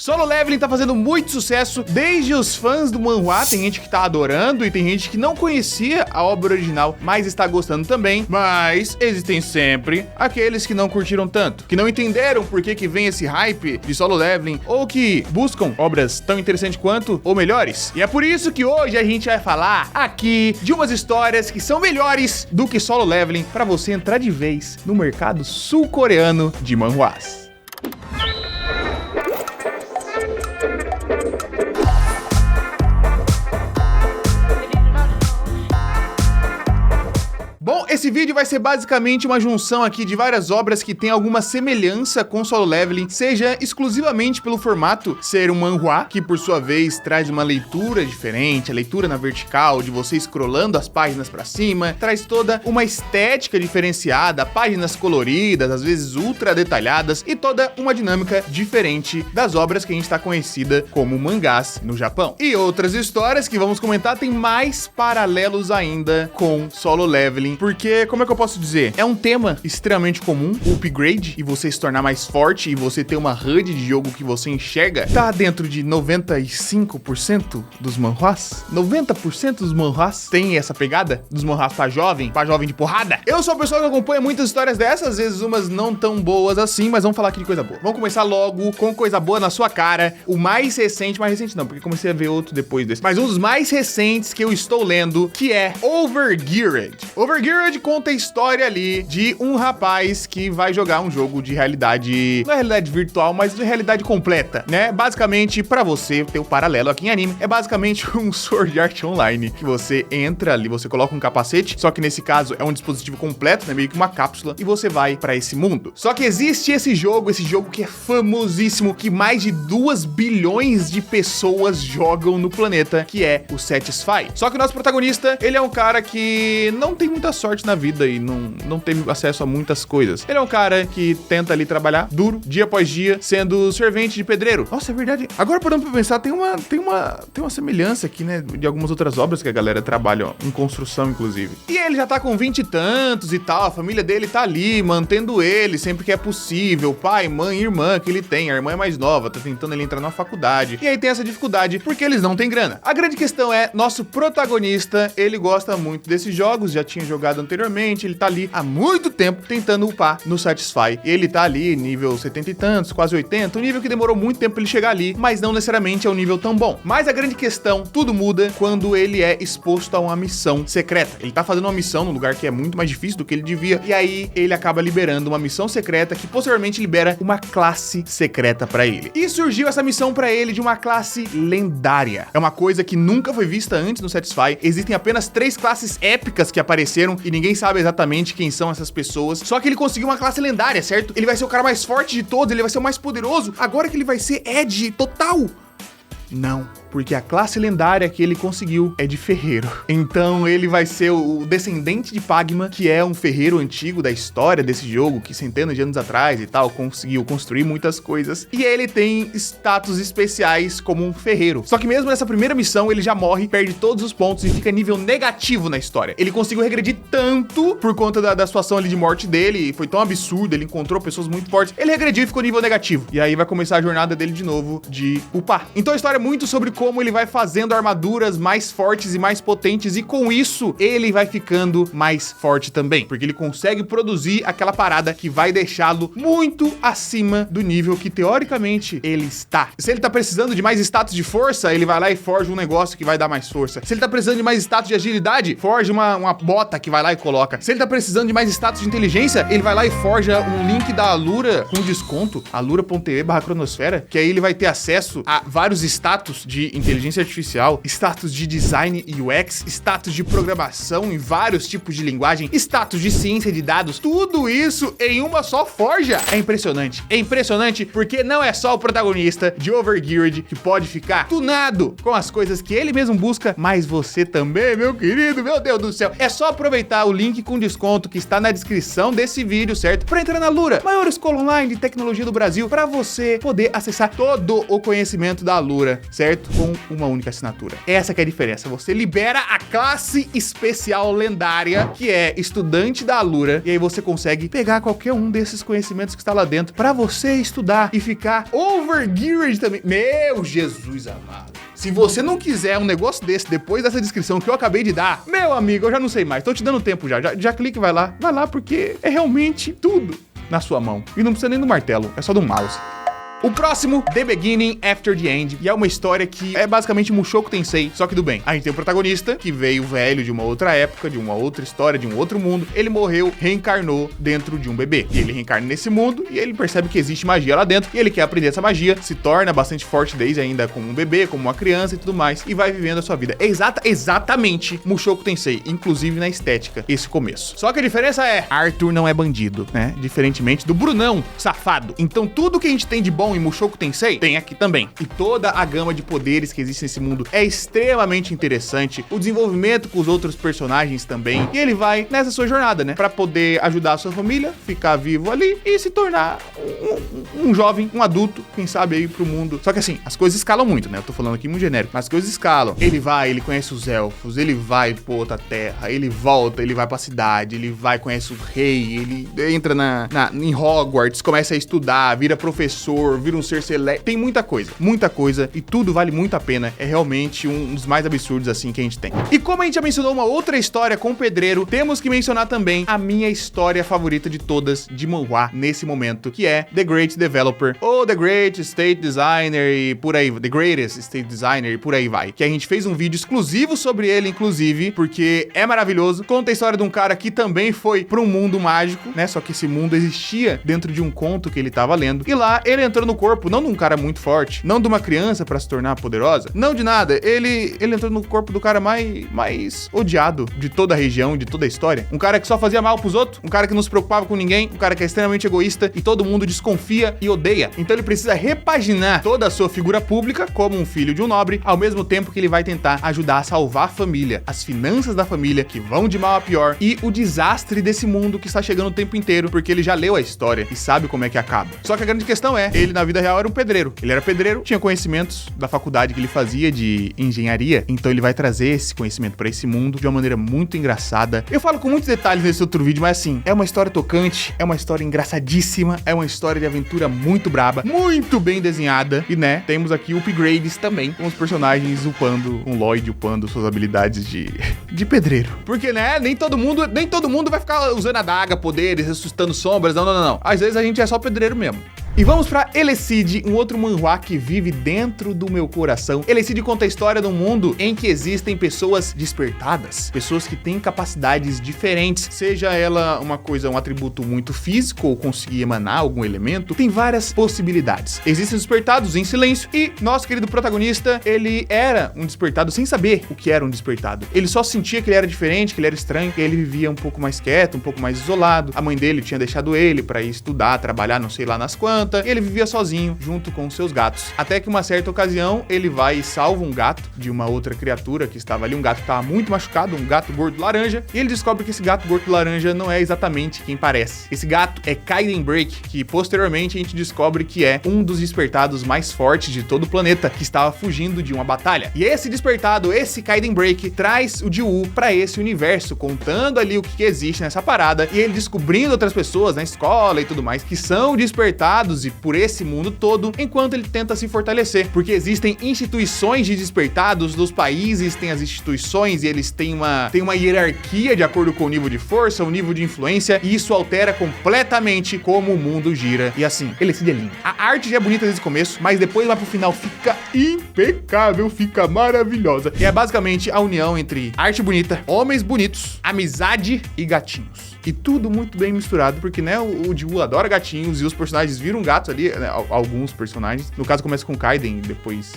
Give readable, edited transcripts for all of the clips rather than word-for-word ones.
Solo Leveling tá fazendo muito sucesso desde os fãs do manhwa, tem gente que tá adorando e tem gente que não conhecia a obra original, mas está gostando também. Mas existem sempre aqueles que não curtiram tanto, que não entenderam por que vem esse hype de Solo Leveling, ou que buscam obras tão interessantes quanto ou melhores. E é por isso que hoje a gente vai falar aqui de umas histórias que são melhores do que Solo Leveling para você entrar de vez no mercado sul-coreano de manhwas. Bom, esse vídeo vai ser basicamente uma junção aqui de várias obras que tem alguma semelhança com Solo Leveling, seja exclusivamente pelo formato ser um manhwa, que por sua vez traz uma leitura diferente, a leitura na vertical, de você scrollando as páginas pra cima, traz toda uma estética diferenciada, páginas coloridas, às vezes ultra detalhadas, e toda uma dinâmica diferente das obras que a gente tá conhecida como mangás no Japão. E outras histórias que vamos comentar tem mais paralelos ainda com Solo Leveling, porque, como é que eu posso dizer? É um tema extremamente comum, o upgrade, e você se tornar mais forte, e você ter uma HUD de jogo que você enxerga, tá dentro de 95% dos manhwas? 90% dos manhwas tem essa pegada dos manhwas pra jovem de porrada? Eu sou uma pessoa que acompanha muitas histórias dessas, às vezes umas não tão boas assim, mas vamos falar aqui de coisa boa. Vamos começar logo com coisa boa na sua cara, o mais recente não, porque comecei a ver outro depois desse, mas um dos mais recentes que eu estou lendo, que é Overgeared. Overgeared conta a história ali de um rapaz que vai jogar um jogo de realidade, não é realidade virtual, mas de realidade completa, né? Basicamente, pra você ter o paralelo aqui em anime, é basicamente um Sword Art Online, que você entra ali, você coloca um capacete, só que nesse caso é um dispositivo completo, né? Meio que uma cápsula, e você vai pra esse mundo. Só que existe esse jogo que é famosíssimo, que mais de 2 bilhões de pessoas jogam no planeta, que é o Satisfy. Só que o nosso protagonista, ele é um cara que não tem muita sorte na vida e não teve acesso a muitas coisas. Ele é um cara que tenta ali trabalhar duro, dia após dia, sendo servente de pedreiro. Nossa, é verdade. Agora, parando pra pensar, tem uma semelhança aqui, né, de algumas outras obras que a galera trabalha, ó, em construção, inclusive. E ele já tá com 20 e tantos e tal, a família dele tá ali, mantendo ele sempre que é possível, pai, mãe, irmã que ele tem, a irmã é mais nova, tá tentando ele entrar na faculdade, e aí tem essa dificuldade porque eles não têm grana. A grande questão é, nosso protagonista, ele gosta muito desses jogos, já tinha jogado anteriormente, ele tá ali há muito tempo tentando upar no Satisfy. Ele tá ali nível 70 e tantos, quase 80, um nível que demorou muito tempo pra ele chegar ali, mas não necessariamente é um nível tão bom. Mas a grande questão, tudo muda quando ele é exposto a uma missão secreta. Ele tá fazendo uma missão num lugar que é muito mais difícil do que ele devia, e aí ele acaba liberando uma missão secreta que posteriormente libera uma classe secreta pra ele. E surgiu essa missão pra ele de uma classe lendária. É uma coisa que nunca foi vista antes no Satisfy. Existem apenas 3 classes épicas que apareceram e ninguém sabe exatamente quem são essas pessoas. Só que ele conseguiu uma classe lendária, certo? Ele vai ser o cara mais forte de todos, ele vai ser o mais poderoso. Agora que ele vai ser Edge total. Não, porque a classe lendária que ele conseguiu é de ferreiro. Então ele vai ser o descendente de Pagma, que é um ferreiro antigo da história desse jogo, que centenas de anos atrás e tal, conseguiu construir muitas coisas. E ele tem status especiais como um ferreiro. Só que mesmo nessa primeira missão, ele já morre, perde todos os pontos e fica nível negativo na história. Ele conseguiu regredir tanto por conta da situação ali de morte dele, foi tão absurdo, ele encontrou pessoas muito fortes. Ele regrediu e ficou nível negativo. E aí vai começar a jornada dele de novo de upar. Então a história é muito sobre como ele vai fazendo armaduras mais fortes e mais potentes, e com isso ele vai ficando mais forte também, porque ele consegue produzir aquela parada que vai deixá-lo muito acima do nível que teoricamente ele está. Se ele tá precisando de mais status de força, ele vai lá e forja um negócio que vai dar mais força. Se ele tá precisando de mais status de agilidade, forja uma bota que vai lá e coloca. Se ele tá precisando de mais status de inteligência, ele vai lá e forja um link da Alura com desconto, alura.tv/cronosfera, que aí ele vai ter acesso a vários status de inteligência artificial, status de design e UX, status de programação em vários tipos de linguagem, status de ciência de dados, tudo isso em uma só forja. É impressionante porque não é só o protagonista de Overgeared que pode ficar tunado com as coisas que ele mesmo busca, mas você também, meu querido, meu Deus do céu. É só aproveitar o link com desconto que está na descrição desse vídeo, certo? Para entrar na Alura, maior escola online de tecnologia do Brasil, para você poder acessar todo o conhecimento da Alura inteira, certo? Com uma única assinatura. Essa que é a diferença. Você libera a classe especial lendária, que é estudante da Alura, e aí você consegue pegar qualquer um desses conhecimentos que está lá dentro pra você estudar e ficar overgeared também. Meu Jesus amado. Se você não quiser um negócio desse depois dessa descrição que eu acabei de dar, meu amigo, eu já não sei mais. Tô te dando tempo já clique e vai lá. Vai lá porque é realmente tudo na sua mão. E não precisa nem do martelo, é só do mouse. O próximo, The Beginning After the End, e é uma história que é basicamente Mushoku Tensei, só que do bem. A gente tem o protagonista, que veio velho de uma outra época, de uma outra história, de um outro mundo. Ele morreu, reencarnou dentro de um bebê. E ele reencarna nesse mundo, e ele percebe que existe magia lá dentro, e ele quer aprender essa magia, se torna bastante forte desde ainda como um bebê, como uma criança e tudo mais, e vai vivendo a sua vida. Exatamente Mushoku Tensei, inclusive na estética, esse começo. Só que a diferença é, Arthur não é bandido, né? Diferentemente do Brunão, safado. Então tudo que a gente tem de bom em Mushoku Tensei tem aqui também. E toda a gama de poderes que existe nesse mundo é extremamente interessante. O desenvolvimento com os outros personagens também. E ele vai nessa sua jornada, né? Pra poder ajudar a sua família, ficar vivo ali e se tornar um jovem, um adulto, quem sabe aí pro mundo. Só que assim, as coisas escalam muito, né? Eu tô falando aqui muito genérico, mas as coisas escalam. Ele vai, ele conhece os elfos, ele vai pra outra terra, ele volta, ele vai pra cidade, ele vai, conhece o rei, ele entra em Hogwarts, começa a estudar, vira professor, vira um ser celeste. Tem muita coisa, e tudo vale muito a pena. É realmente um dos mais absurdos assim que a gente tem. E como a gente já mencionou uma outra história com o pedreiro, temos que mencionar também a minha história favorita de todas de manhwa nesse momento, que é The Great Developer, ou The Great State Designer e por aí, The Greatest State Designer e por aí vai. Que a gente fez um vídeo exclusivo sobre ele, inclusive, porque é maravilhoso. Conta a história de um cara que também foi para um mundo mágico, né? Só que esse mundo existia dentro de um conto que ele tava lendo. E lá ele entrou no corpo, não de um cara muito forte, não de uma criança pra se tornar poderosa, não de nada. Ele entrou no corpo do cara mais odiado de toda a região, de toda a história. Um cara que só fazia mal pros outros, um cara que não se preocupava com ninguém, um cara que é extremamente egoísta e todo mundo desconfia e odeia. Então ele precisa repaginar toda a sua figura pública como um filho de um nobre, ao mesmo tempo que ele vai tentar ajudar a salvar a família, as finanças da família que vão de mal a pior e o desastre desse mundo que está chegando o tempo inteiro, porque ele já leu a história e sabe como é que acaba. Só que a grande questão é, ele na vida real era um pedreiro. Ele era pedreiro, tinha conhecimentos da faculdade que ele fazia de engenharia, então ele vai trazer esse conhecimento pra esse mundo de uma maneira muito engraçada. Eu falo com muitos detalhes nesse outro vídeo, mas assim, é uma história tocante, é uma história engraçadíssima, é uma história de aventura muito braba, muito bem desenhada, e né, temos aqui upgrades também, com os personagens upando, com Lloyd upando suas habilidades de pedreiro. Porque né, nem todo mundo vai ficar usando adaga, poderes, ressuscitando sombras, não. Às vezes a gente é só pedreiro mesmo. E vamos pra Elecid, um outro manhwa que vive dentro do meu coração. Elecid conta a história de um mundo em que existem pessoas despertadas, pessoas que têm capacidades diferentes, seja ela uma coisa, um atributo muito físico ou conseguir emanar algum elemento, tem várias possibilidades. Existem despertados em silêncio e nosso querido protagonista, ele era um despertado sem saber o que era um despertado. Ele só sentia que ele era diferente, que ele era estranho, que ele vivia um pouco mais quieto, um pouco mais isolado. A mãe dele tinha deixado ele pra ir estudar, trabalhar, não sei lá nas quantas. E ele vivia sozinho, junto com seus gatos. Até que uma certa ocasião, ele vai e salva um gato de uma outra criatura que estava ali, um gato que estava muito machucado, um gato gordo laranja, e ele descobre que esse gato gordo laranja não é exatamente quem parece. Esse gato é Kaiden Break, que posteriormente a gente descobre que é um dos despertados mais fortes de todo o planeta, que estava fugindo de uma batalha. E esse despertado, esse Kaiden Break, traz o Jiwoo pra esse universo, contando ali o que existe nessa parada, e ele descobrindo outras pessoas na escola e tudo mais, que são despertados e por esse mundo todo, enquanto ele tenta se fortalecer, porque existem instituições de despertados dos países, tem as instituições e eles têm uma hierarquia de acordo com o nível de força, o nível de influência, e isso altera completamente como o mundo gira. E assim, Elecid é lindo. A arte já é bonita desde o começo, mas depois lá pro final fica impecável, fica maravilhosa. E é basicamente a união entre arte bonita, homens bonitos, amizade e gatinhos. E tudo muito bem misturado, porque, né, o Jiwoo adora gatinhos e os personagens viram gatos ali, né, alguns personagens. No caso, começa com o Kaiden e depois...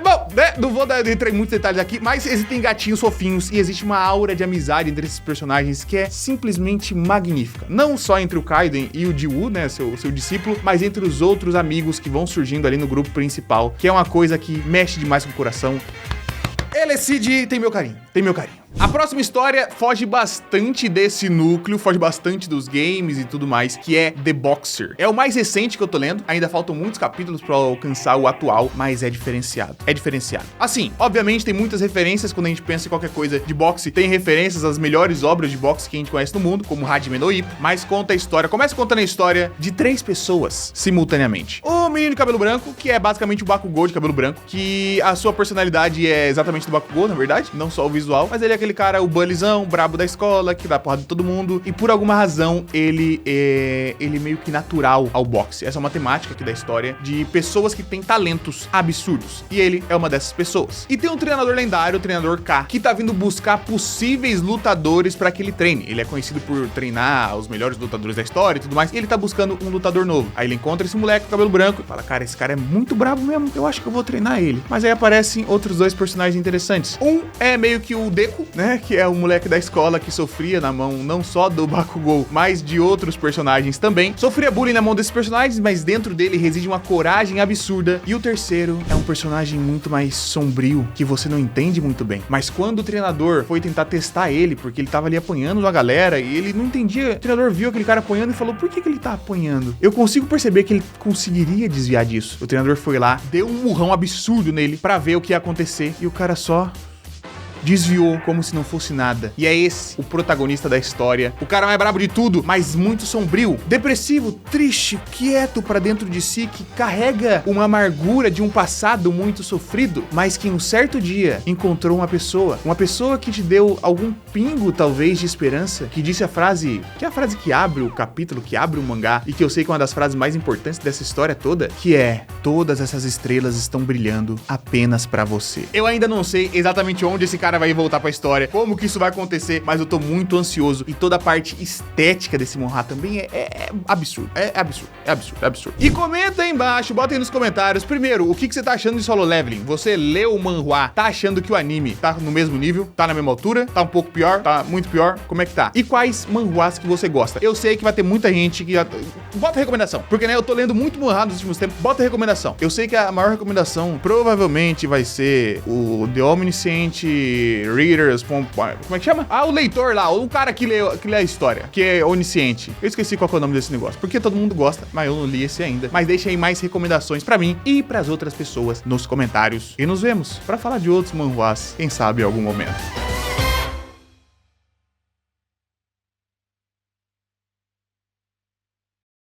Bom, né, não vou entrar em muitos detalhes aqui, mas existem gatinhos fofinhos e existe uma aura de amizade entre esses personagens que é simplesmente magnífica. Não só entre o Kaiden e o Jiwoo, né, seu discípulo, mas entre os outros amigos que vão surgindo ali no grupo principal, que é uma coisa que mexe demais com o coração. Elecid tem meu carinho, tem meu carinho. A próxima história foge bastante desse núcleo, foge bastante dos games e tudo mais, que é The Boxer. É o mais recente que eu tô lendo, ainda faltam muitos capítulos pra alcançar o atual, mas é diferenciado. É diferenciado. Assim, obviamente tem muitas referências quando a gente pensa em qualquer coisa de boxe, tem referências às melhores obras de boxe que a gente conhece no mundo, como Hajime no Ippo, mas conta a história, começa contando a história de 3 pessoas simultaneamente. O menino de cabelo branco, que é basicamente o Bakugou de cabelo branco, que a sua personalidade é exatamente do Bakugou, na verdade, não só o visual, mas ele é aquele cara, o bullyzão, brabo da escola, que dá porrada de todo mundo, e por alguma razão ele é meio que natural ao boxe. Essa é uma temática aqui da história de pessoas que têm talentos absurdos, e ele é uma dessas pessoas. E tem um treinador lendário, o treinador K, que tá vindo buscar possíveis lutadores pra que ele treine. Ele é conhecido por treinar os melhores lutadores da história e tudo mais, e ele tá buscando um lutador novo. Aí ele encontra esse moleque com cabelo branco e fala, cara, esse cara é muito brabo mesmo, eu acho que eu vou treinar ele. Mas aí aparecem outros 2 personagens interessantes. Um é meio que o Deku, né, que é o moleque da escola que sofria na mão não só do Bakugou, mas de outros personagens também. Sofria bullying na mão desses personagens, mas dentro dele reside uma coragem absurda. E o terceiro é um personagem muito mais sombrio, que você não entende muito bem. Mas quando o treinador foi tentar testar ele, porque ele tava ali apanhando uma galera e ele não entendia, o treinador viu aquele cara apanhando e falou, por que ele tá apanhando? Eu consigo perceber que ele conseguiria desviar disso. O treinador foi lá, deu um murrão absurdo nele pra ver o que ia acontecer, e o cara só desviou como se não fosse nada. E é esse o protagonista da história. O cara mais brabo de tudo, mas muito sombrio, depressivo, triste, quieto pra dentro de si, que carrega uma amargura de um passado muito sofrido, mas que em um certo dia encontrou uma pessoa que te deu algum pingo, talvez, de esperança, que disse a frase, que é a frase que abre o capítulo, que abre o mangá, e que eu sei que é uma das frases mais importantes dessa história toda, que é, todas essas estrelas estão brilhando apenas pra você. Eu ainda não sei exatamente onde esse cara vai voltar pra história, como que isso vai acontecer, mas eu tô muito ansioso, e toda a parte estética desse manhwa também é absurdo, é absurdo. E comenta aí embaixo, bota aí nos comentários, primeiro, o que você tá achando de Solo Leveling? Você leu o manhwa, tá achando que o anime tá no mesmo nível, tá na mesma altura, tá um pouco pior, tá muito pior, como é que tá? E quais manhwas que você gosta? Eu sei que vai ter muita gente que... Bota recomendação, porque né, eu tô lendo muito manhwa nos últimos tempos, bota recomendação. Eu sei que a maior recomendação provavelmente vai ser o The Omniscient Readers, como é que chama? Ah, o leitor lá, o cara que lê a história, que é onisciente. Eu esqueci qual que é o nome desse negócio, porque todo mundo gosta, mas eu não li esse ainda. Mas deixa aí mais recomendações pra mim e pras outras pessoas nos comentários. E nos vemos pra falar de outros manhwas, quem sabe em algum momento.